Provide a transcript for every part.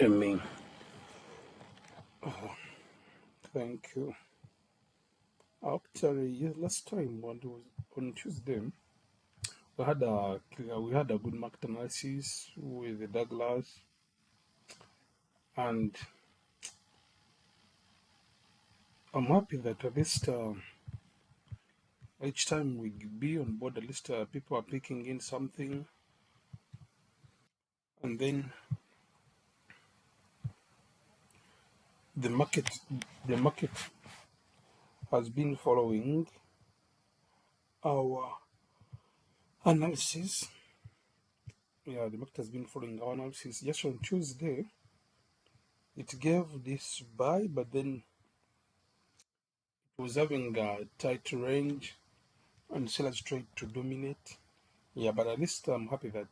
Amen. Oh, thank you. Actually, yes, last time on Tuesday, we had a good market analysis with Douglas, and I'm happy that at least each time we be on board, at least people are picking in something, and then the market, the market has been following our analysis. Yeah, the market has been following our analysis. Just on Tuesday, it gave this buy, but then was having a tight range and sellers tried to dominate. Yeah, but at least I'm happy that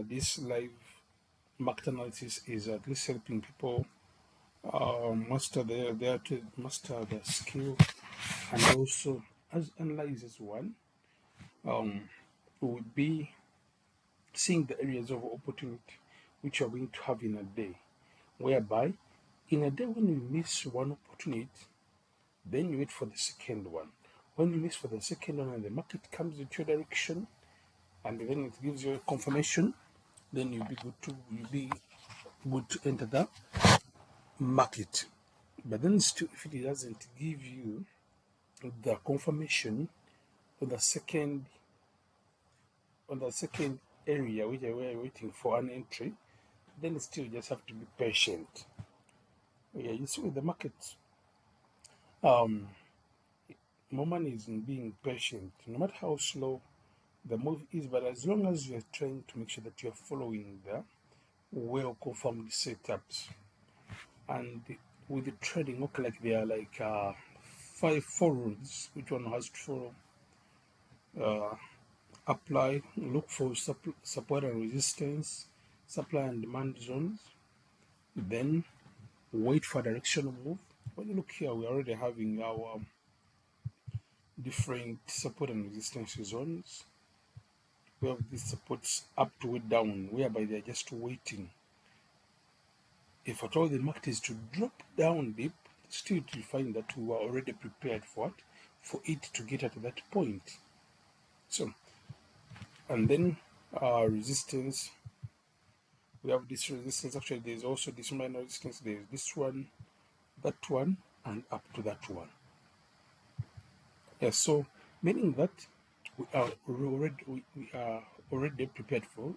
this live market analysis is at least helping people master their skill, and also as analyzes one, um, we will be seeing the areas of opportunity which you are going to have in a day, whereby in a day when you miss one opportunity, then you wait for the second one. When you miss for the second one and the market comes into your direction, and then it gives you a confirmation, then you'll be good to enter the market. But then still, if it doesn't give you the confirmation on the second area which we're waiting for an entry, then still you just have to be patient. Yeah, you see with the market, um, more money is in being patient, no matter how slow the move is, but as long as you're trying to make sure that you're following the well confirmed setups. And with the trading, okay, like there are like four rules which one has to follow. Apply, look for support and resistance, supply and demand zones, then wait for directional move. When you look here, we're already having our different support and resistance zones. We have these supports up to way down, whereby they're just waiting. If at all the market is to drop down deep, still to find that we are already prepared for it to get at that point. So, and then resistance, we have this resistance. Actually, there's also this minor resistance. There's this one, that one, and up to that one. Yeah, so meaning that we are already prepared for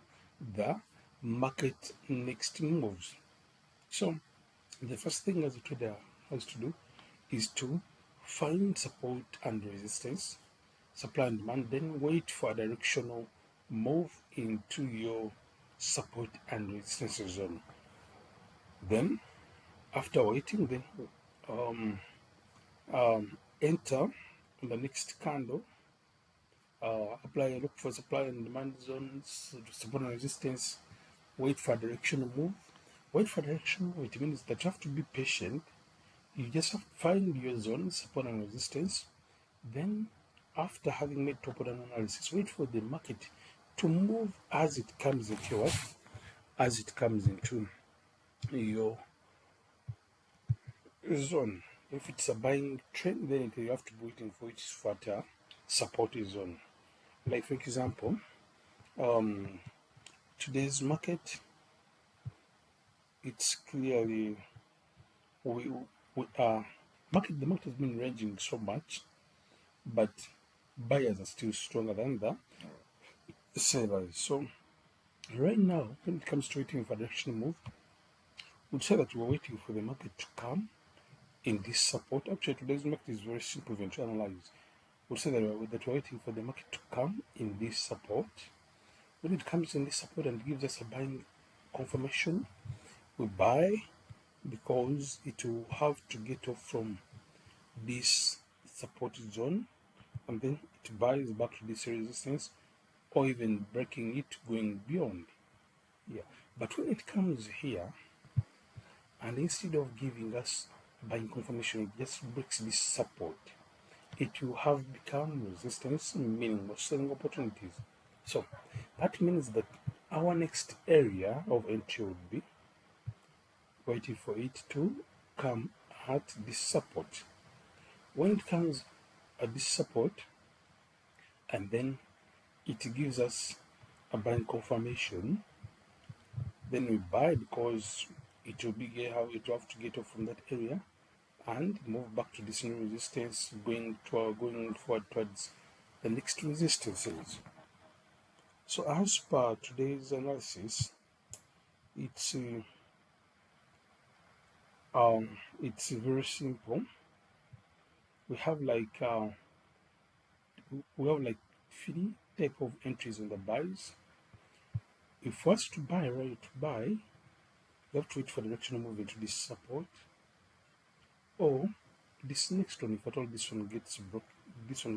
the market next moves. So the first thing as a trader has to do is to find support and resistance, supply and demand, then wait for a directional move into your support and resistance zone. Then, after waiting, then um, enter the next candle, look for supply and demand zones, support and resistance, wait for a directional move. Wait for directional move, it means that you have to be patient. You just have to find your zone, support and resistance. Then, after having made top down analysis, wait for the market to move as it comes into your zone. If it's a buying trend, then you have to be waiting for its further support zone. Like for example, today's market, it's clearly we are the market has been ranging so much, but buyers are still stronger than the sellers. So right now, when it comes to waiting for a directional move, we'd say that we're waiting for the market to come in this support. Actually, today's market is very simple even to analyze. We'll say that we're waiting for the market to come in this support. When it comes in this support and gives us a buying confirmation, we buy because it will have to get off from this support zone, and then it buys back to this resistance, or even breaking it, going beyond. Yeah, but when it comes here, and instead of giving us buying confirmation, it just breaks this support, it will have become resistance, meaning more selling opportunities. So that means that our next area of entry would be waiting for it to come at this support. When it comes at this support, and then it gives us a buying confirmation, then we buy because it will be how it will have to get off from that area and move back to this new resistance, going forward towards the next resistances. So as per today's analysis, it's uh, it's very simple. We have like uh, we have like three type of entries in the buys. If first to buy, ready to buy, you have to wait for directional movement to this support, or this next one. If at all this one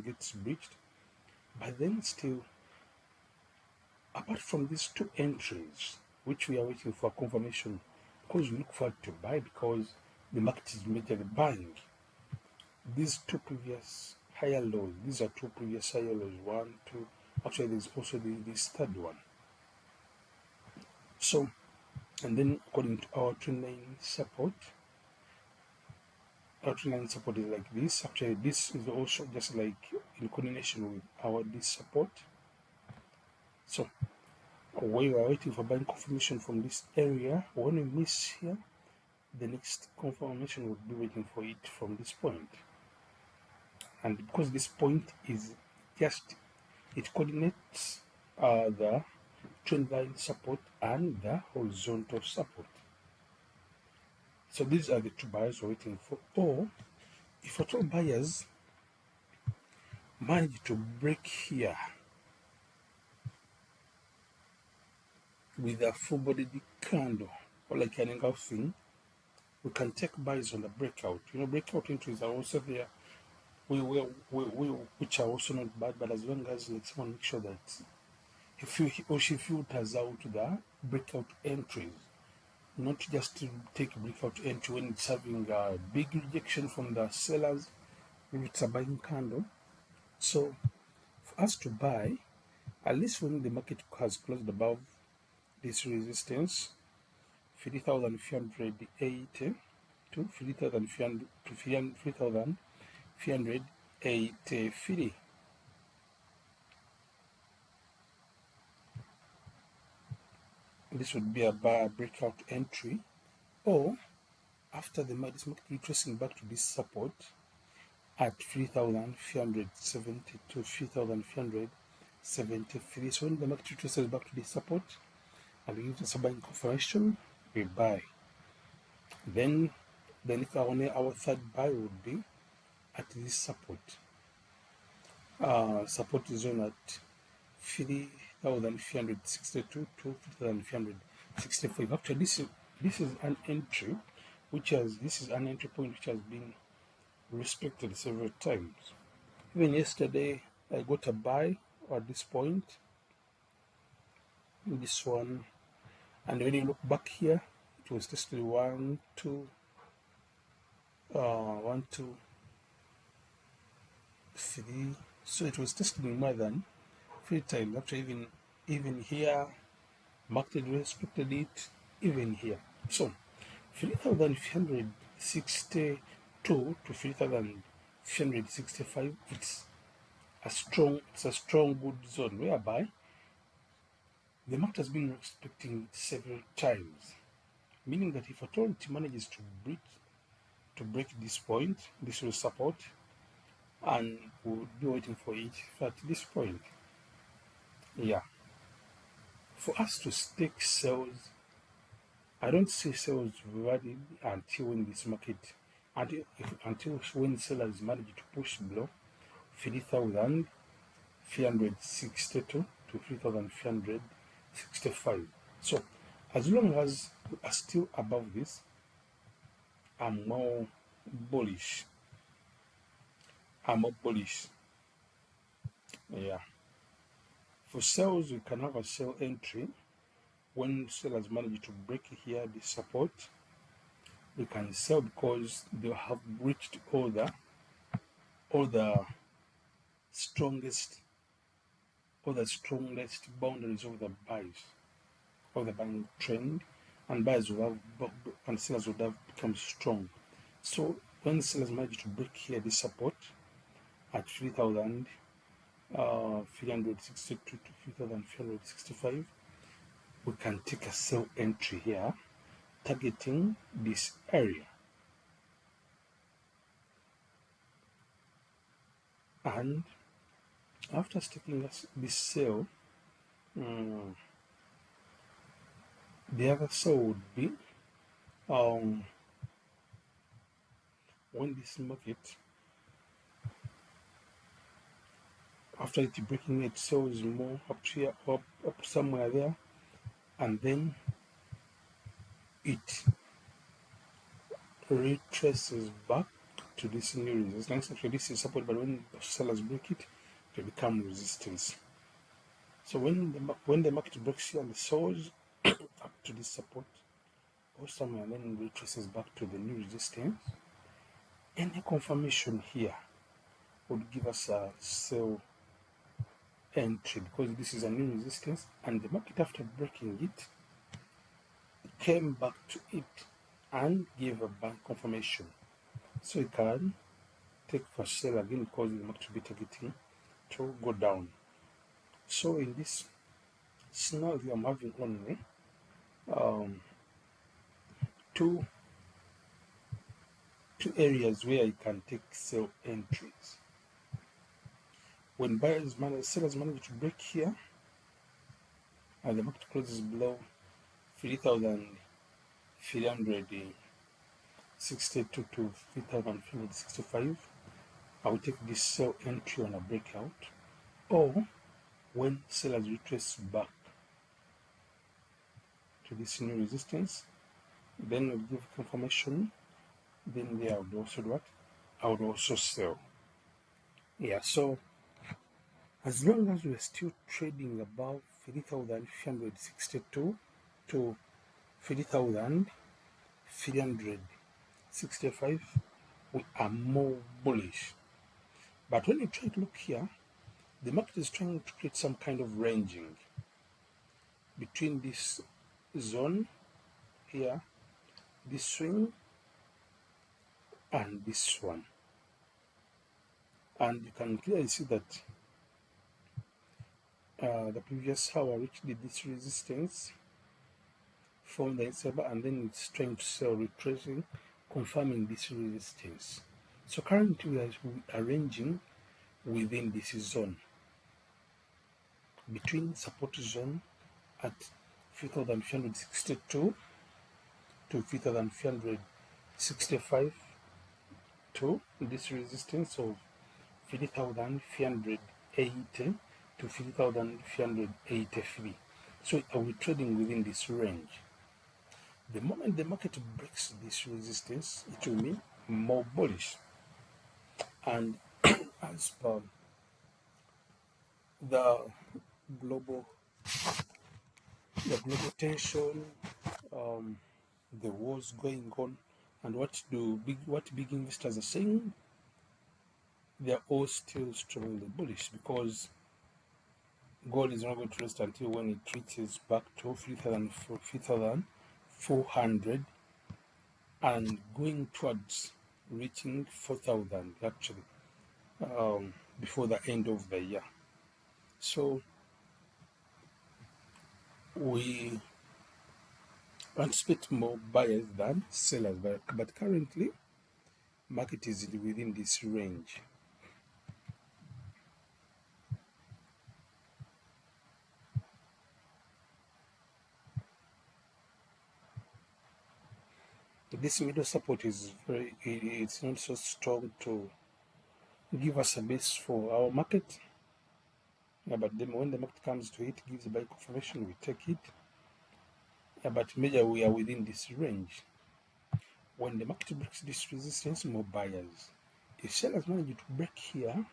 gets breached, but then still, apart from these two entries, which we are waiting for confirmation, because we look forward to buy because the market is majorly buying. These two previous higher lows, these are two previous higher lows, one, two. Actually, there's also this third one. So, and then according to our trend line support, our trend line support is like this. Actually, this is also just like in coordination with our this support. So, we are waiting for buying confirmation from this area. When we miss here, the next confirmation would be waiting for it from this point. And because this point is just, it coordinates the trend line support and the horizontal support. So these are the two buyers we're waiting for. Or if at all buyers manage to break here with a full bodied candle or like an engulfing, we can take buys on the breakout. Breakout entries are also there, which are also not bad, but as long as like someone make sure that if he or she filters out the breakout entries, not just to take a breakout entry when it's having a big rejection from the sellers, if it's a buying candle. So for us to buy, at least when the market has closed above this resistance, 3,380 to 3,383. This would be a breakout entry, or after this market retracing back to this support at 3,370 to 3,373. So when the market retraces back to this support and gives us a buying confirmation, we buy. Then our third buy would be at this support. Support is on at 3,362 to 3,365. Actually, this is an entry this is an entry point which has been respected several times. Even yesterday, I got a buy at this point, this one, and when you look back here, it was tested 1, 2, 1, 2, 3. So it was tested more than 3 times. Actually, even here, market respected it. Even here, so 3,362 to 3,365. It's a strong good zone whereby the market has been respecting several times, meaning that if at all it manages to break this point, this will support, and we'll be waiting for it at this point. Yeah. For us to stake sales, I don't see sales valid until when this market, until when sellers manage to push below 3,362 to 3,365. So as long as we are still above this, I'm more bullish. Yeah. For sales, we can have a sell entry when sellers manage to break here the support. We can sell because they have reached all the strongest boundaries of the buys. of the buying trend, and buyers would have and sellers would have become strong. So when sellers manage to break here this support at 3,362 to 3,365, we can take a sell entry here, targeting this area. And after taking this sell, the other sell would be when this market, after it breaking, it sells more up here, up somewhere there, and then it retraces back to this new resistance. Actually, this is support, but when sellers break it, it will become resistance. So when the market breaks here and sells up to this support or somewhere, and then retraces back to the new resistance, any confirmation here would give us a sell entry, because this is a new resistance, and the market, after breaking it, came back to it and gave a bank confirmation. So you can take for sale again, because the market will be targeting to go down. So in this scenario, I'm having only two areas where you can take sell entries. When sellers manage to break here, and the market closes below 3,362 to 3,365, I will take this sell entry on a breakout, or when sellers retrace back to this new resistance, then we'll give confirmation. Then there I would also do what? I would also sell. Yeah, so as long as we're still trading above 3,362 to 3,365, we are more bullish. But when you try to look here, the market is trying to create some kind of ranging between this zone here, this swing, and this one. And you can clearly see that the previous hour reached this resistance from the inside, and then it's trying to sell, retracing, confirming this resistance. So currently we are ranging within this zone, between support zone at 3,362 to 3,365 to this resistance of 3,380 to 3,383. So are we trading within this range? The moment the market breaks this resistance, it will mean more bullish. And as per the global tension, the wars going on, and what big investors are saying, they are all still strongly bullish, because gold is not going to rest until when it reaches back to 3,400 and going towards reaching 4,000 actually before the end of the year. So we anticipate more buyers than sellers, but currently market is within this range. This middle support is it's not so strong to give us a base for our market. Yeah, but then when the market comes to it, gives a buy confirmation, we take it. Yeah, but major we are within this range. When the market breaks this resistance, more buyers. If sellers manage to break here,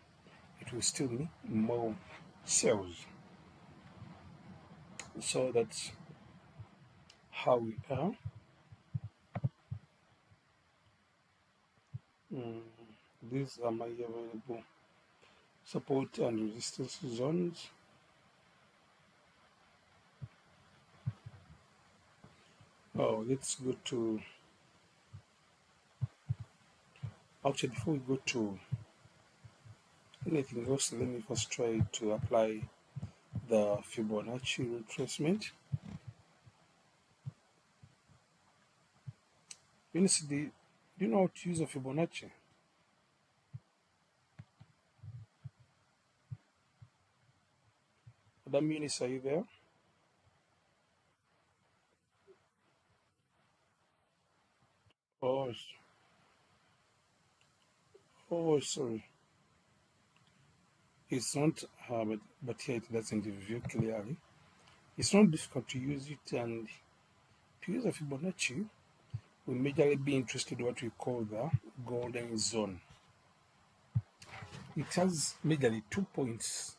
it will still mean more sales. So that's how we are. These are my available support and resistance zones. Let's go to, actually before we go to anything else, let me first try to apply the Fibonacci retracement. Eunice, do you know how to use a Fibonacci? Madam Eunice, are you there? Oh, oh, sorry. It's not, but here it doesn't review clearly. It's not difficult to use it, and to use a Fibonacci, we majorly be interested in what we call the golden zone. It has majorly 2 points.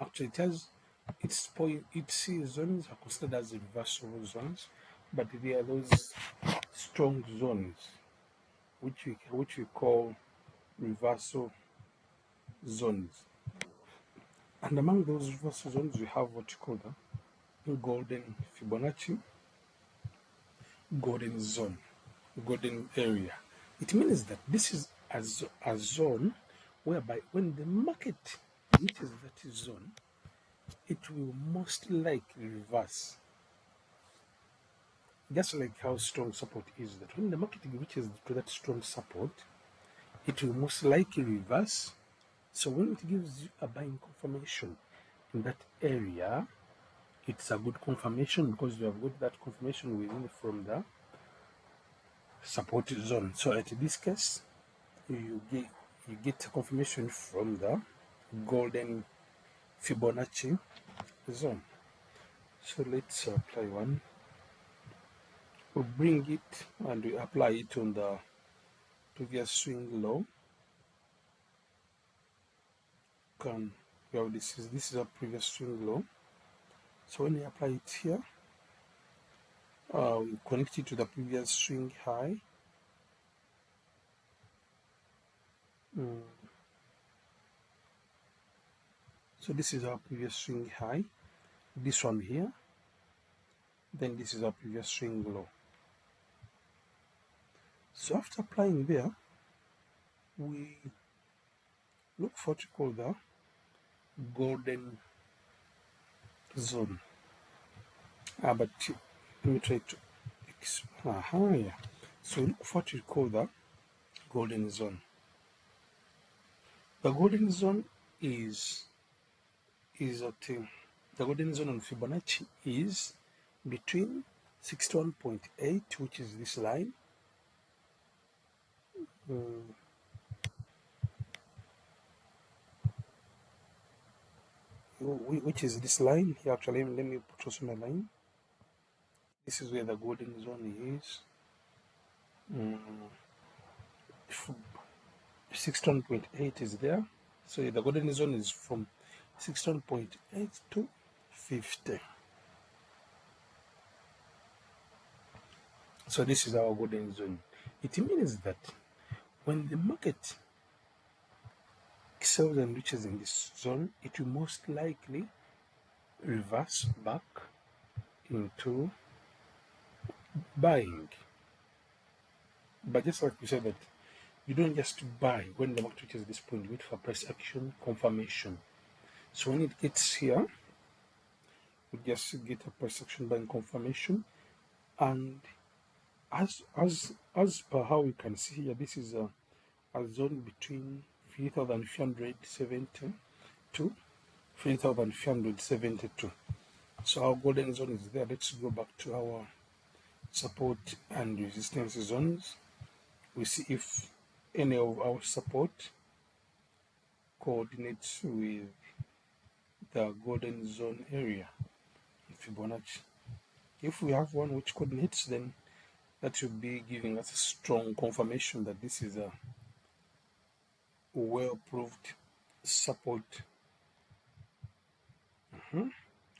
Actually, it has its zones are considered as reversible zones, but there are those strong zones which we call reversal zones. And among those reversal zones, we have what you call the golden Fibonacci, golden zone, golden area. It means that this is a zone whereby when the market reaches that zone, it will most likely reverse. Just like how strong support is, that when the market reaches to that strong support, it will most likely reverse. So when it gives you a buying confirmation in that area, it's a good confirmation because you have got that confirmation within from the support zone. So at this case, you get a confirmation from the golden Fibonacci zone. So let's apply one. We bring it and we apply it on the previous swing low. We have this is a previous swing low. So when we apply it here, we connect it to the previous swing high. So this is our previous swing high, this one here, then this is our previous swing low. So after applying there, we look for what you call the golden zone. But let me try to yeah. So look for what you call the golden zone. The golden zone is at the golden zone on Fibonacci is between 61.8, which is this line, which is this line here. Actually, let me put also my line. This is where the golden zone is. 61.8 is there. So the golden zone is from 61.8 to 50. So this is our golden zone. It means that when the market sells and reaches in this zone, it will most likely reverse back into buying. But just like we said that you don't just buy when the market reaches this point, wait for price action confirmation. So when it gets here, we just get a price action buying confirmation, and as per how we can see here, this is a zone between 3,370 to 3,372. So our golden zone is there. Let's go back to our support and resistance zones. We see if any of our support coordinates with the golden zone area in Fibonacci. If we have one which coordinates, then that should be giving us a strong confirmation that this is a well-proved support.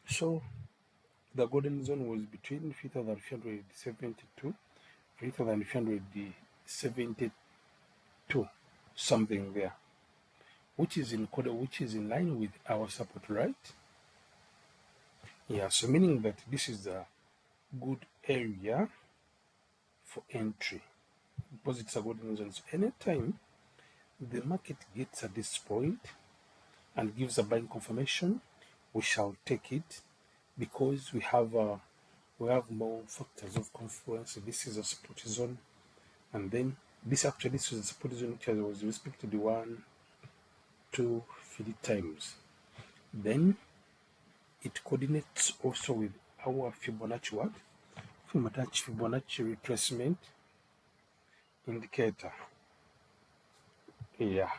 So the golden zone was between 3,372, 3,372, something there, which is in line with our support, right? Yeah, so meaning that this is the good area for entry because it's a golden zone. So anytime the market gets at this point and gives a buying confirmation, we shall take it because we have more factors of confluence. This is a support zone, and then this is a support zone which was respected 1, 2, 3 times. Then it coordinates also with our Fibonacci what? Fibonacci retracement indicator. Yeah.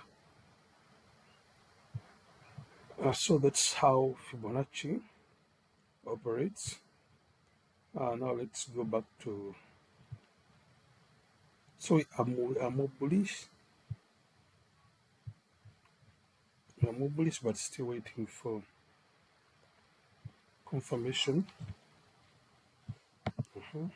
So that's how Fibonacci operates. Now let's go back to. So we are more bullish. We are more bullish, but still waiting for confirmation. Mhm.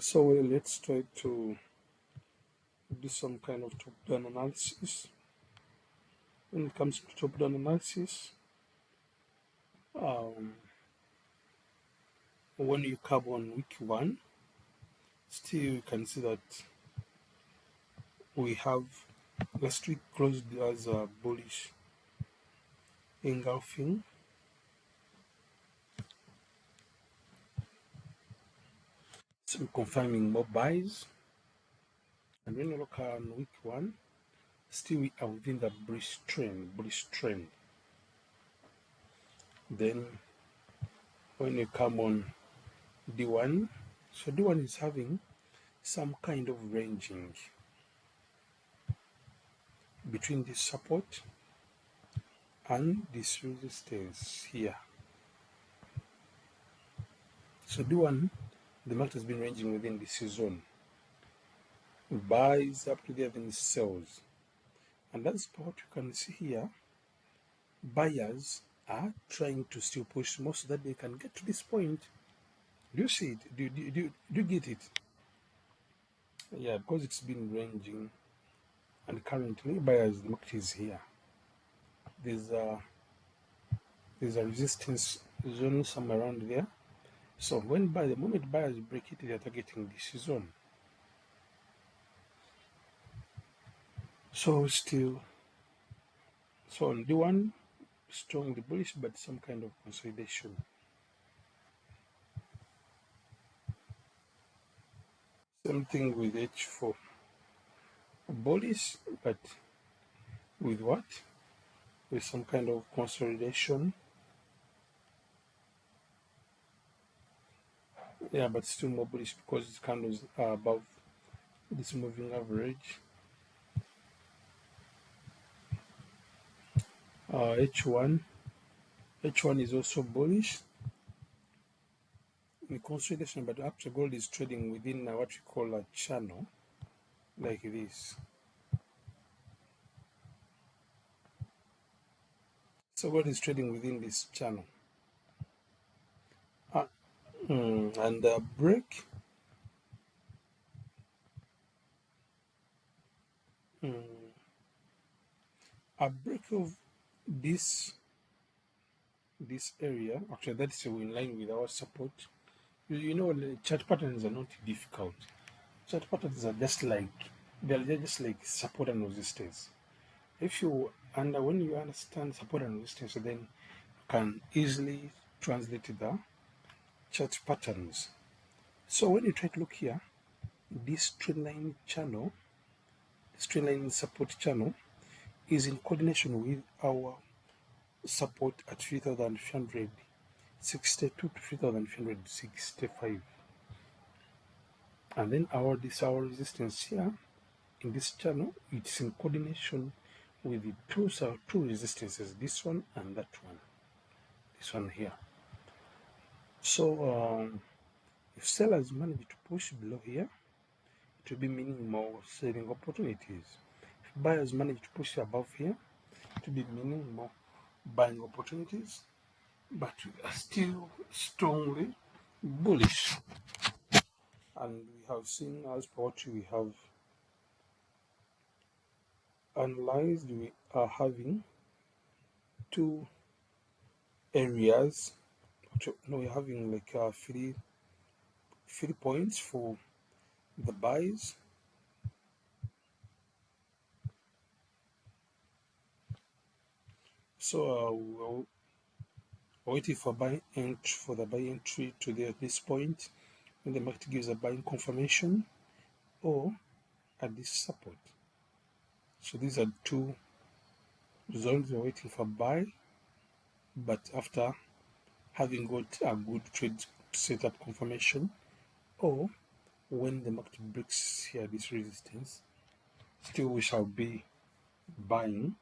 So let's try to do some kind of top-down analysis. When it comes to top-down analysis, um, when you come on week 1, still you can see that we have last week closed as a bullish engulfing. So confirming more buys. And when you look on week 1, still we are within the bullish trend. Then when you come on D1, so D1 is having some kind of ranging between this support and this resistance here. So D1, the market has been ranging within this zone. Buys up to there, then sells. And that's what you can see here. Buyers are trying to still push more so that they can get to this point. Do you see it? Do you get it? Yeah, because it's been ranging, and currently buyers, the market is here. There's a resistance zone somewhere around there. So the moment buyers break it, they are targeting this zone. So on D1, strongly bullish, but some kind of consolidation. Same thing with H4, bullish, but with what? With some kind of consolidation. Yeah, but still more bullish because its candles are above this moving average. H1 is also bullish in consolidation, but actually gold is trading within what we call a channel like this. So gold is trading within this channel. And a break of this area, actually that's in line with our support. You know, the chart patterns are not difficult. Chart patterns are just like support and resistance. When you understand support and resistance, then you can easily translate the chart patterns. So when you try to look here, this trend line channel, this trend line support channel, is in coordination with our support at 3,362 to 3,365, and then our resistance here in this channel, it's in coordination with the two resistances, this one and that one, this one here. So if sellers manage to push below here, it will be meaning more selling opportunities. If buyers manage to push above here, it will be meaning more buying opportunities, but we are still strongly bullish. And we have seen, as per what we have analyzed, we are having two areas. No, we're having like three points for the buys. So we're waiting for buy entry for the buy entry to this point when the market gives a buying confirmation or at this support. So these are two zones we're waiting for buy, but after having got a good trade setup confirmation, or when the market breaks here this resistance, still we shall be buying.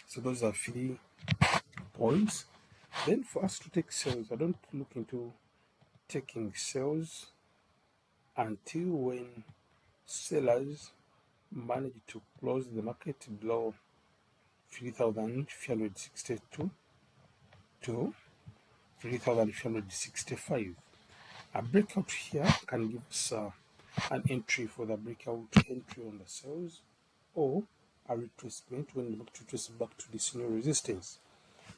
So those are 3 points. Then for us to take sales, I don't look into taking sales until when sellers manage to close the market below 3,362 to 3,365. A breakout here can give us an entry for the breakout entry on the sales, or a retracement when the market retraces back to this new resistance.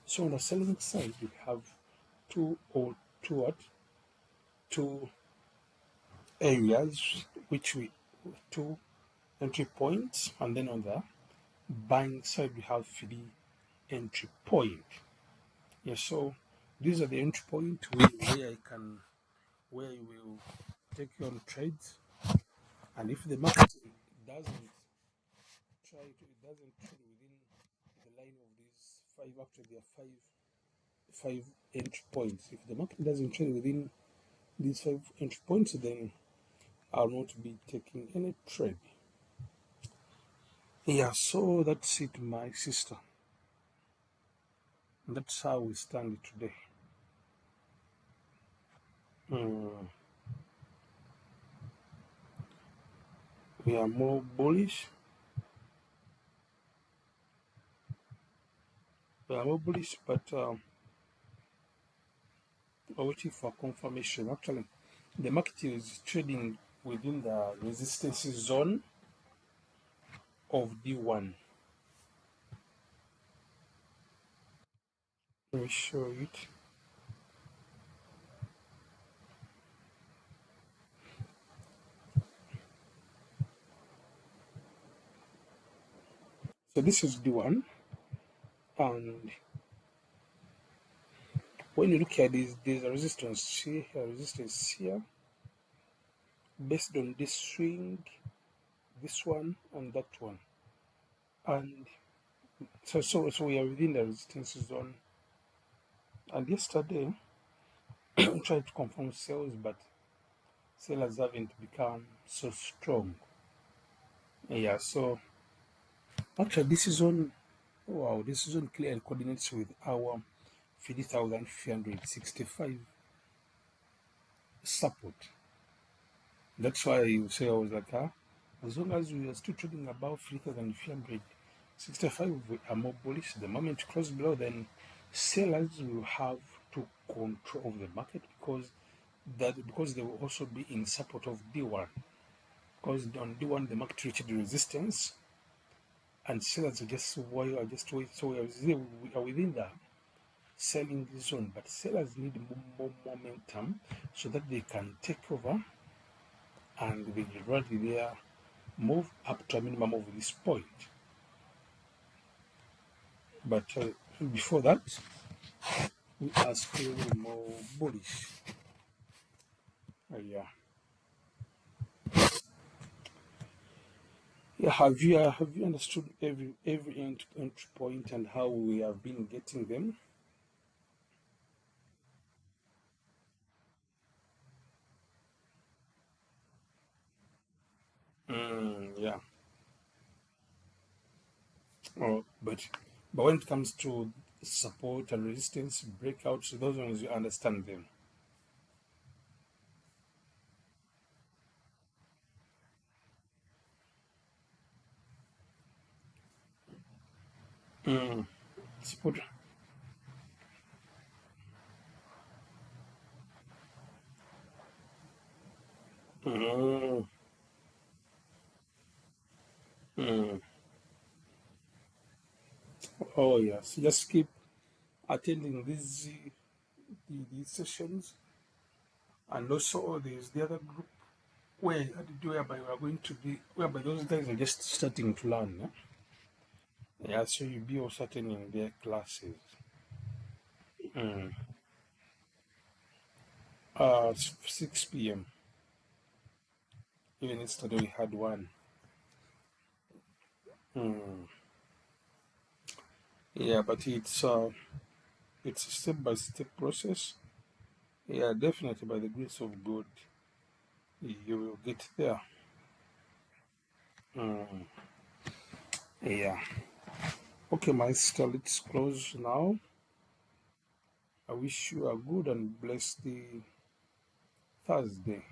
So on the selling side, we have two areas which we two entry points, and then on the buying side we have 3 entry point. Yeah, so these are the entry point where you will take your trades, and if the market doesn't it doesn't trade within the line of these five. Actually there are five entry points. If the market doesn't trade within these 5 entry points, then I'll not be taking any trade. Yeah, so that's it, my sister. That's how we stand today. Mm, we are more bullish. We are more bullish, but we're waiting for confirmation. Actually, the market is trading within the resistance zone of D1. Let me show it. So this is D1, and when you look at this, there's a resistance here, a resistance here, based on this swing, this one, and that one. And so we are within the resistance zone. And yesterday, we tried to confirm sales, but sellers haven't become so strong. Yeah, so actually this is on, wow, this is on clear coordinates with our 3,365 support. That's why you say I was like, as long as we are still trading above 3,365, we are more bullish. The moment you cross below, then sellers will have to control the market because they will also be in support of D1. Because on D1 the market reached the resistance, and sellers are just wait. So we are within the selling zone, but sellers need more momentum so that they can take over and they gradually there move up to a minimum of this point. But before that, we are still more bullish. Yeah. Yeah, have you understood every entry point and how we have been getting them? Yeah. But when it comes to support and resistance breakouts, those ones you understand them. Mm. Support. Mm, mm. Oh yes, just keep attending these sessions, and also there's the other group whereby we are going to be whereby those guys are just starting to learn. Yeah, so you'll be also attending their classes. Mm. 6 p.m. Even yesterday we had one. Mm. Yeah, but it's a step by step process. Yeah, definitely by the grace of God, you will get there. Mm. Yeah. Okay, my sister, let's close now. I wish you a good and blessed Thursday.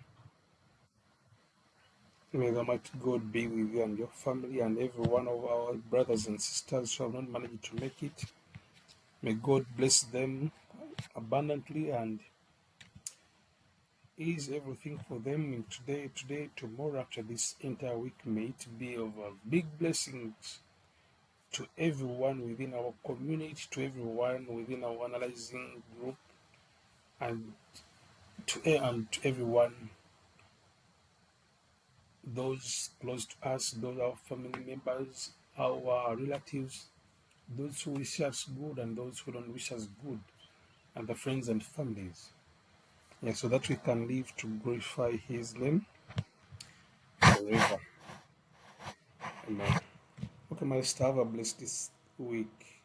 May the mighty God be with you and your family and every one of our brothers and sisters who have not managed to make it. May God bless them abundantly and ease everything for them in today, tomorrow, after this entire week. May it be of big blessings to everyone within our community, to everyone within our analyzing group, and to everyone, those close to us, those our family members, our relatives, those who wish us good and those who don't wish us good, and the friends and families. Yeah, so that we can live to glorify His name forever. Amen. Okay, my sister, have a blessed this week.